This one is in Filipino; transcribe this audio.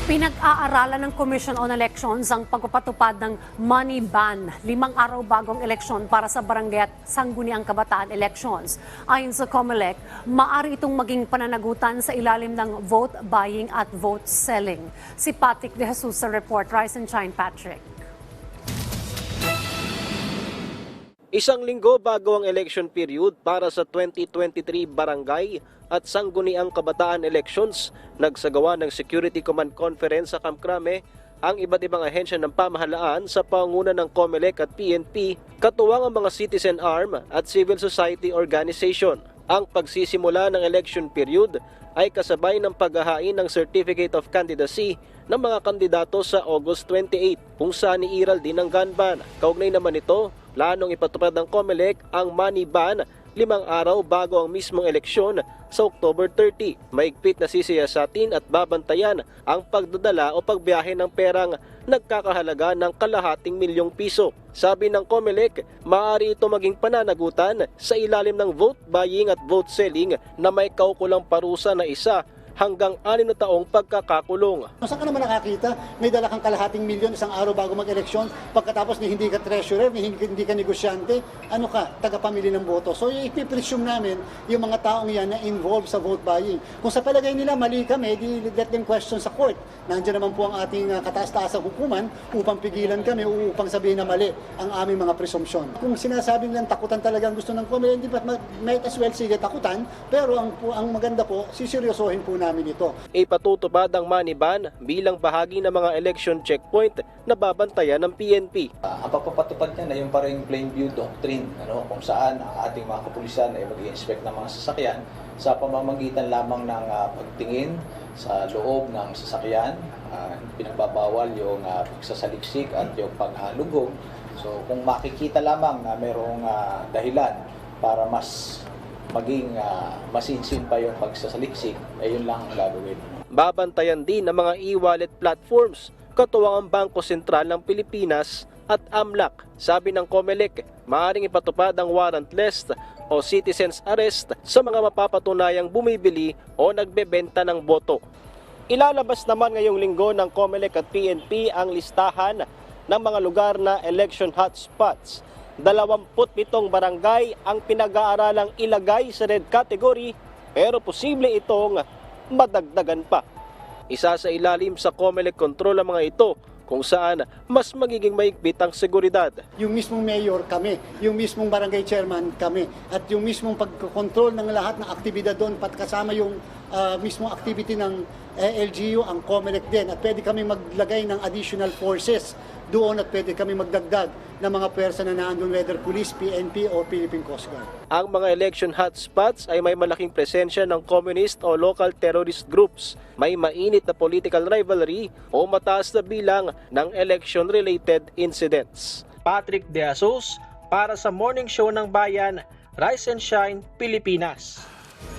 Pinag-aaralan ng Commission on Elections ang pagpapatupad ng money ban 5 araw bagong eleksyon para sa barangay at sangguniang kabataan elections. Ayon sa COMELEC, maaari itong maging pananagutan sa ilalim ng vote buying at vote selling. Si Patrick De Jesus sa report. Rise and shine, Patrick. Isang linggo bago ang election period para sa 2023 barangay at sangguniang kabataan elections, nagsagawa ng Security Command Conference sa Camp Crame ang iba't ibang ahensya ng pamahalaan sa pangunguna ng COMELEC at PNP, katuwang ang mga citizen arm at civil society organization. Ang pagsisimula ng election period ay kasabay ng paghahain ng Certificate of Candidacy ng mga kandidato sa August 28, kung saan iiral din ang gun ban. Kaugnay naman ito, planong ipatupad ng COMELEC ang money ban 5 araw bago ang mismong eleksyon sa October 30. Maigpit na sisiyasatin at babantayan ang pagdadala o pagbiyahe ng perang nagkakahalaga ng ₱250,000. Sabi ng COMELEC, maaari ito maging pananagutan sa ilalim ng vote buying at vote selling na may kaukulang parusa na 1 hanggang 6 na taong pagkakakulong. Saan ka naman nakakita? May dala kang ₱250,000 isang araw bago mag-eleksyon, pagkatapos ni hindi ka treasurer, ni hindi ka negosyante, ano ka, tagapamili ng boto. So ipipresume namin yung mga taong yan na involved sa vote buying. Kung sa palagay nila mali kami, di let them question sa court. Nandiyan naman po ang ating kataas-taasang hukuman upang pigilan kami, upang sabihin na mali ang aming mga presumption. Kung sinasabi nilang takutan talagang gusto ng COMELEC, hindi pa might as well sige takutan, pero ang maganda po, siseryosohin po namin ito. Ipatutupad ang money ban bilang bahagi ng mga election checkpoint na babantayan ng PNP. Ang pagpapatupad niya na yung parang plain view doctrine, kung saan ang ating mga kapulisan ay mag-i-inspect ng mga sasakyan sa pamamagitan lamang ng pagtingin sa loob ng sasakyan, pinagbabawal yung pagsasaliksik at yung paghalugog. So kung makikita lamang na mayroong dahilan para mas maging masinsin pa yung pagsasaliksik, yun lang ang gagawin. Babantayan din ng mga e-wallet platforms, katuwang ang Bangko Sentral ng Pilipinas at AMLAC. Sabi ng COMELEC, maaaring ipatupad ang warrantless o citizen's arrest sa mga mapapatunayang bumibili o nagbebenta ng boto. Ilalabas naman ngayong linggo ng COMELEC at PNP ang listahan ng mga lugar na election hotspots. 27 barangay ang pinag-aaralang ilagay sa red category, pero posible itong madagdagan pa. Isa sa ilalim sa COMELEC control ang mga ito, kung saan mas magiging maigpit ang seguridad. Yung mismong mayor kami, yung mismong barangay chairman kami, at yung mismong pagkontrol ng lahat ng aktibidad doon, kasama yung mismong activity ng LGU, ang COMELEC din, at pwede kami maglagay ng additional forces doon at pwede kami magdagdag ng mga pwersa na naandun, whether police, PNP o Philippine Coast Guard. Ang mga election hotspots ay may malaking presensya ng communist o local terrorist groups, may mainit na political rivalry o mataas na bilang ng election-related incidents. Patrick De Jesus para sa Morning Show ng Bayan, Rise and Shine, Pilipinas.